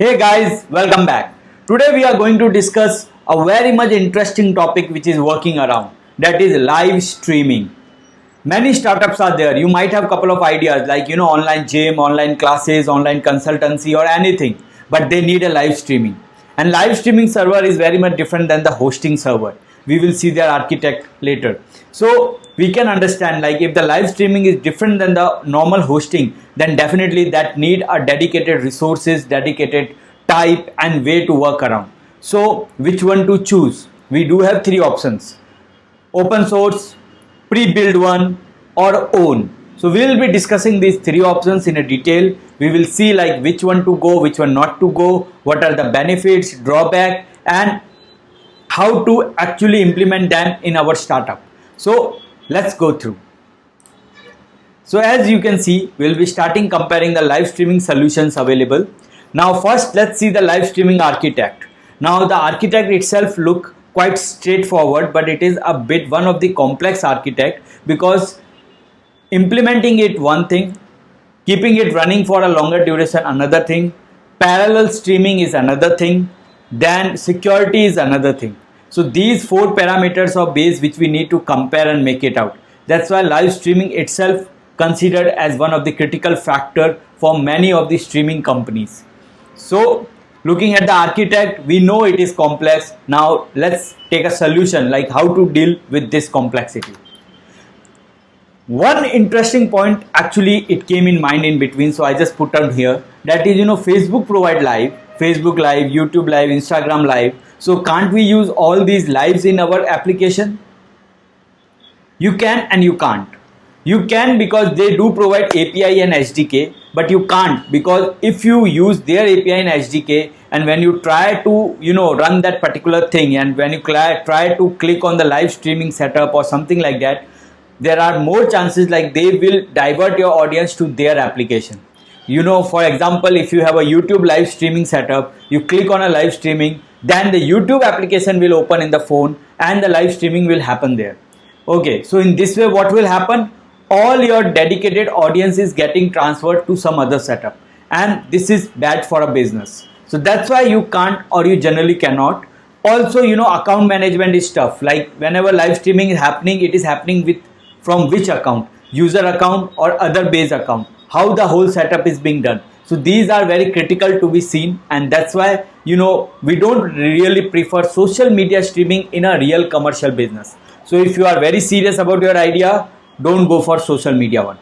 Hey guys, welcome back. Today we are going to discuss a very much interesting topic which is working around, that is live streaming. Many startups are there. You might have a couple of ideas like online gym, online classes, online consultancy or anything, but they need a live streaming. And live streaming server is very much different than the hosting server. We will see their architect later. So we can understand, like, if the live streaming is different than the normal hosting, then definitely that need a dedicated resources, dedicated type and way to work around. So which one to choose? We do have three options: open source, pre-built one, or own. So we will be discussing these three options in a detail. We will see like which one to go, which one not to go, what are the benefits, drawback, and how to actually implement them in our startup. So let's go through. So as you can see, we'll be starting comparing the live streaming solutions available. Now first let's see the live streaming architect. Now the architect itself look quite straightforward, but it is a bit one of the complex architect, because implementing it one thing, keeping it running for a longer duration another thing, parallel streaming is another thing, then security is another thing. So these four parameters of base which we need to compare and make it out. That's why live streaming itself considered as one of the critical factor for many of the streaming companies. So looking at the architect, we know it is complex. Now let's take a solution, like how to deal with this complexity. One interesting point actually it came in mind in between, so I just put on here, that is Facebook provide live, Facebook live, YouTube live, Instagram live. So can't we use all these lives in our application? You can and you can't. You can because they do provide API and SDK, but you can't because if you use their API and SDK, and when you try to run that particular thing, and when you try to click on the live streaming setup or something like that, there are more chances like they will divert your audience to their application. For example, if you have a YouTube live streaming setup, you click on a live streaming, then the YouTube application will open in the phone and the live streaming will happen there. Okay, so in this way what will happen? All your dedicated audience is getting transferred to some other setup, and this is bad for a business. So that's why you can't, or you generally cannot. Also, account management is tough. Like whenever live streaming is happening, it is happening with from which account, user account or other base account, how the whole setup is being done. So these are very critical to be seen, and that's why we don't really prefer social media streaming in a real commercial business. So if you are very serious about your idea, don't go for social media one.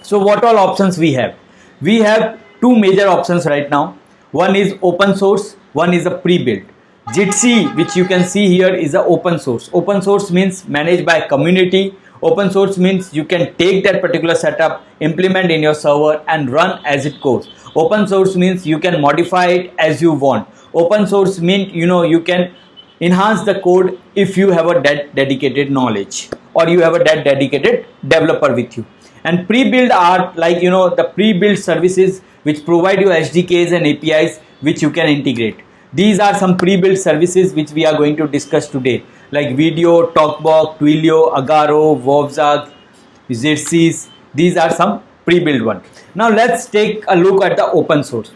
So what all options we have? We have two major options right now. One is open source, one is a pre-built. Jitsi, which you can see here, is a open source. Open source means managed by community. Open source means you can take that particular setup, implement in your server and run as it goes. Open source means you can modify it as you want. Open source means you can enhance the code if you have a dedicated knowledge, or you have a dedicated developer with you. And pre-built are like the pre-built services which provide you SDKs and APIs which you can integrate. These are some pre-built services which we are going to discuss today, like Video, Talkbox, Twilio, Agaro, Wovzag, Xerxes. These are some pre-built ones. Now let's take a look at the open source.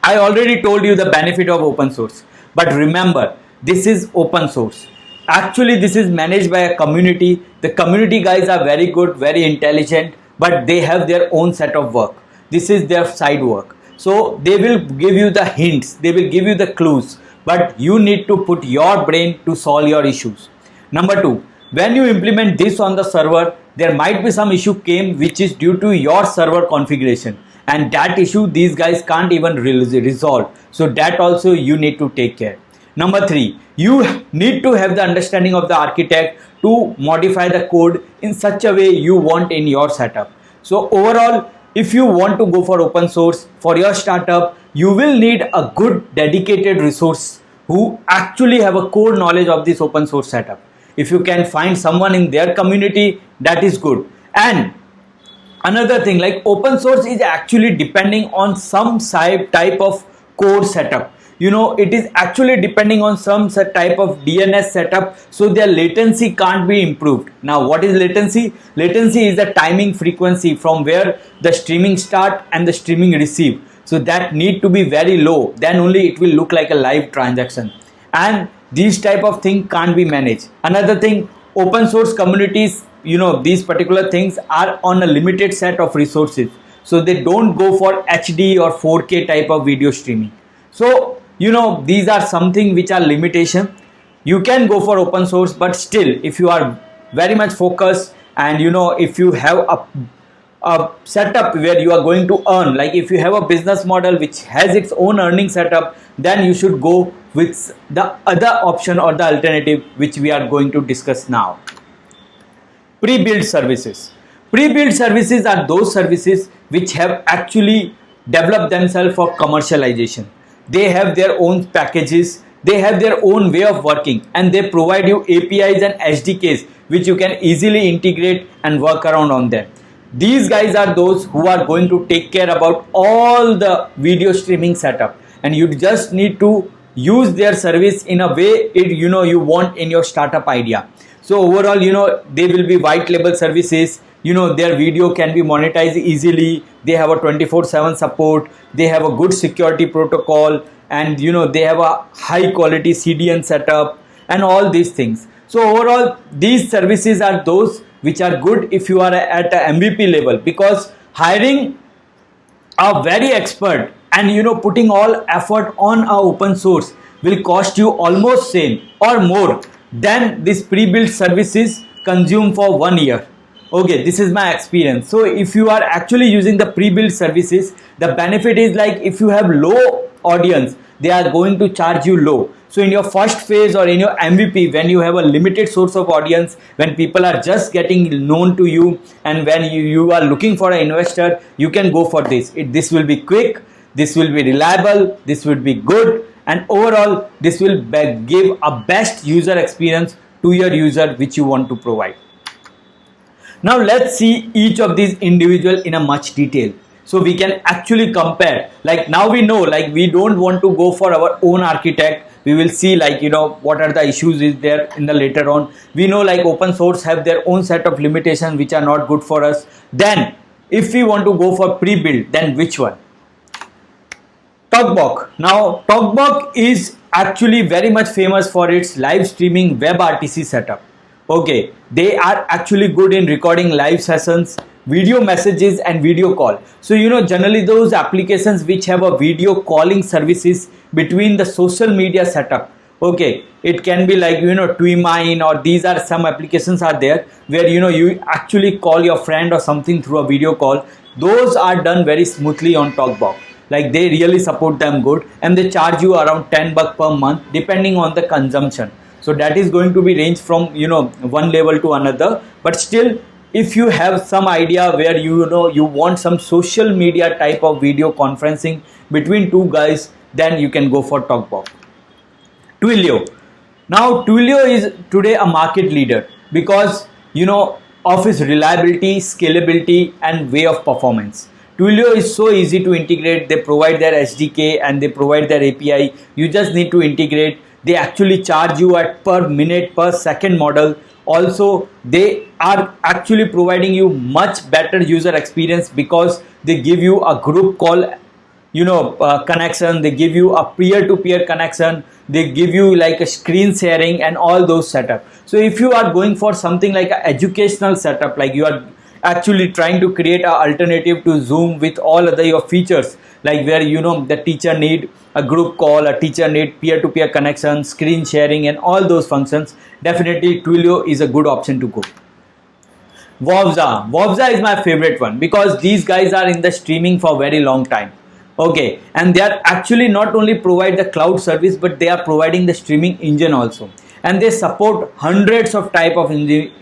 I already told you the benefit of open source, but remember, this is open source. Actually, this is managed by a community. The community guys are very good, very intelligent, but they have their own set of work. This is their side work. So they will give you the hints, they will give you the clues, but you need to put your brain to solve your issues. Number two, when you implement this on the server, there might be some issue came which is due to your server configuration, and that issue these guys can't even resolve. So that also you need to take care. Number three, you need to have the understanding of the architect to modify the code in such a way you want in your setup. So overall, if you want to go for open source for your startup, you will need a good dedicated resource who actually have a core knowledge of this open source setup. If you can find someone in their community, that is good. And another thing, like open source is actually depending on some type of core setup. It is actually depending on some type of DNS setup, so their latency can't be improved. Now what is latency? Latency is the timing frequency from where the streaming start and the streaming receive. so that need to be very low, then only it will look like a live transaction, and these type of thing can't be managed. Another thing, open source communities, these particular things are on a limited set of resources, so they don't go for HD or 4K type of video streaming. So these are something which are limitation. You can go for open source, but still if you are very much focused, and if you have a setup where you are going to earn, like if you have a business model which has its own earning setup, then you should go with the other option or the alternative which we are going to discuss now. Pre-built services. Pre-built services are those services which have actually developed themselves for commercialization. They have their own packages, they have their own way of working, and they provide you APIs and SDKs which you can easily integrate and work around on them. These guys are those who are going to take care about all the video streaming setup, and you just need to use their service in a way you want in your startup idea. So overall, they will be white label services. Their video can be monetized easily. They have a 24/7 support. They have a good security protocol, and they have a high quality CDN setup and all these things. So overall, these services are those which are good if you are at a MVP level, because hiring a very expert and putting all effort on a open source will cost you almost same or more than this pre-built services consume for 1 year. Okay, this is my experience. So if you are actually using the pre-built services, the benefit is like if you have low audience, they are going to charge you low. So in your first phase or in your MVP, when you have a limited source of audience, when people are just getting known to you, and when you are looking for an investor, you can go for this. This will be quick, this will be reliable, this will be good, and overall this will give a best user experience to your user which you want to provide. Now let's see each of these individual in a much detail, so we can actually compare. Like now we know, like we don't want to go for our own architect. We will see like what are the issues is there in the later on. We know like open source have their own set of limitations which are not good for us. Then if we want to go for pre-built, then which one? TalkBox. Now TalkBox is actually very much famous for its live streaming WebRTC setup. Okay, they are actually good in recording live sessions, video messages and video call. So generally those applications which have a video calling services between the social media setup. Okay, it can be like Twimine, or these are some applications are there where you actually call your friend or something through a video call. Those are done very smoothly on TalkBox. Like they really support them good, and they charge you around $10 per month depending on the consumption. So that is going to be range from one level to another. But still, if you have some idea where you want some social media type of video conferencing between two guys, then you can go for TalkBox. Twilio. Now Twilio is today a market leader because of its reliability, scalability and way of performance. Twilio is so easy to integrate. They provide their SDK and they provide their API. You just need to integrate. They actually charge you at per minute, per second model. Also, they are actually providing you much better user experience because they give you a group call connection, they give you a peer-to-peer connection, they give you like a screen sharing and all those setup. So if you are going for something like an educational setup, like you are actually trying to create an alternative to Zoom with all other your features, like where the teacher need a group call, a teacher need peer-to-peer connection, screen sharing and all those functions, definitely Twilio is a good option to go. Vovza is my favorite one because these guys are in the streaming for very long time. Okay, and they are actually not only provide the cloud service, but they are providing the streaming engine also, and they support hundreds of type of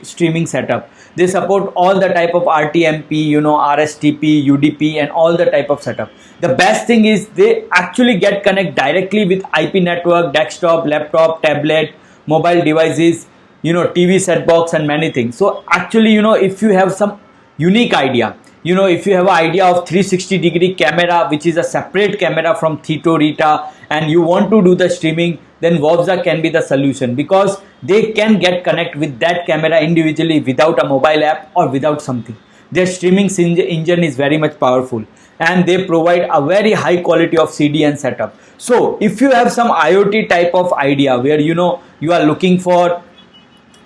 streaming setup. They support all the type of RTMP, RSTP, UDP and all the type of setup. The best thing is they actually get connect directly with IP network, desktop, laptop, tablet, mobile devices, TV set box and many things. So actually, if you have some unique idea, if you have an idea of 360-degree camera, which is a separate camera from Thito, Rita, and you want to do the streaming, then Vovza can be the solution because they can get connect with that camera individually without a mobile app or without something. Their streaming engine is very much powerful. and they provide a very high quality of CDN setup. So if you have some IoT type of idea where you are looking for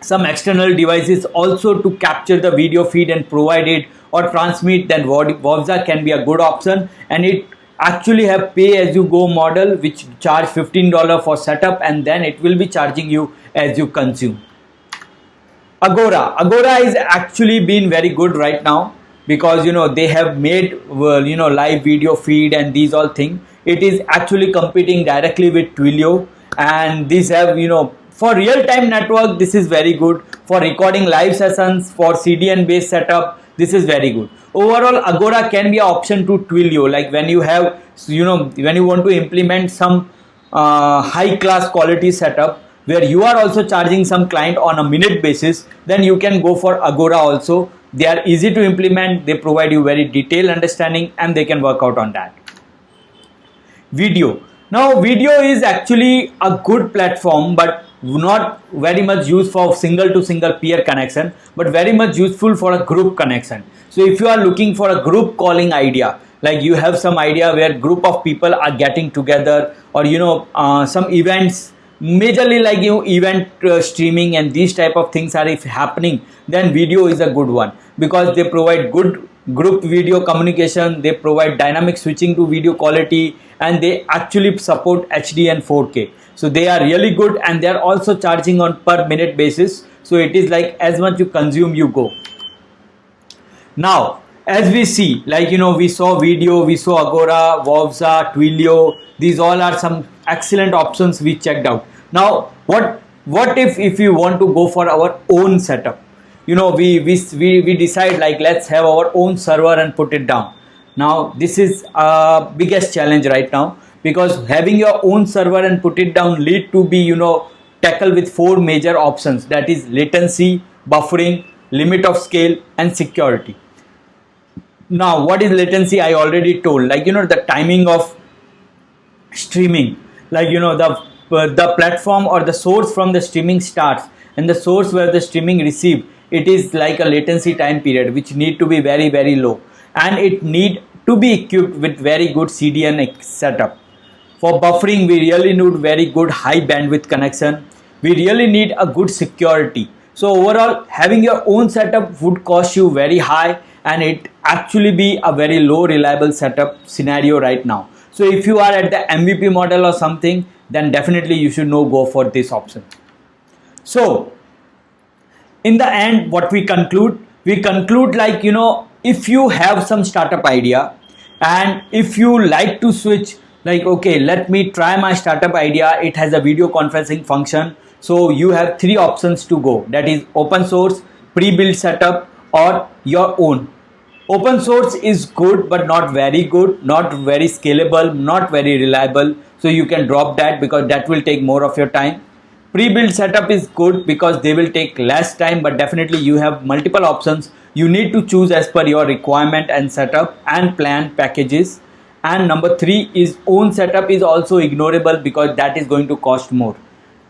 some external devices also to capture the video feed and provide it or transmit, then Wavza can be a good option. And it actually have pay as you go model which charge $15 for setup, and then it will be charging you as you consume. Agora is actually been very good right now because they have made live video feed and these all things. It is actually competing directly with Twilio, and these have for real-time network, this is very good. For recording live sessions, for CDN based setup, this is very good. Overall, Agora can be an option to Twilio, like when you have when you want to implement some high class quality setup where you are also charging some client on a minute basis, then you can go for Agora also. They are easy to implement, they provide you very detailed understanding, and they can work out on that. Video. Now video is actually a good platform, but not very much used for single to single peer connection, but very much useful for a group connection. So if you are looking for a group calling idea, like you have some idea where group of people are getting together, or some events, majorly like event streaming and these type of things are if happening, then video is a good one because they provide good group video communication, they provide dynamic switching to video quality, and they actually support HD and 4K. So they are really good, and they are also charging on per minute basis. So it is like as much you consume you go. Now as we see, like we saw video, we saw Agora, Wavza, Twilio, these all are some excellent options we checked out. Now what if we want to go for our own setup? We decide like let's have our own server and put it down. Now this is biggest challenge right now, because having your own server and put it down need to be tackle with 4 major options, that is latency, buffering, limit of scale, and security. Now what is latency? I already told, like the timing of streaming, like the platform or the source from the streaming starts and the source where the streaming received, it is like a latency time period which need to be very very low, and it need to be equipped with very good CDN setup. For buffering, we really need very good high bandwidth connection. We really need a good security. So overall, having your own setup would cost you very high, and it actually be a very low reliable setup scenario right now. So if you are at the MVP model or something, then definitely you should go for this option. So in the end, what we conclude like if you have some startup idea and if you like to switch, like okay, let me try my startup idea, it has a video conferencing function. So you have 3 options to go, that is open source, pre-built setup, or your own. Open source is good but not very good, not very scalable, not very reliable, so you can drop that because that will take more of your time. Pre-built setup is good because they will take less time, but definitely you have multiple options. You need to choose as per your requirement and setup and plan packages. And number 3 is own setup is also ignorable because that is going to cost more.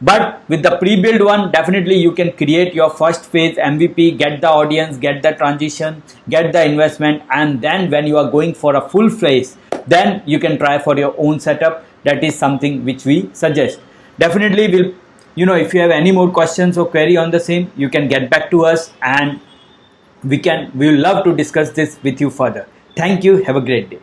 But with the pre-built one, definitely you can create your first phase MVP, get the audience, get the transition, get the investment, and then when you are going for a full phase, then you can try for your own setup. That is something which we suggest. Definitely will, if you have any more questions or query on the same, you can get back to us, and we will love to discuss this with you further. Thank you. Have a great day.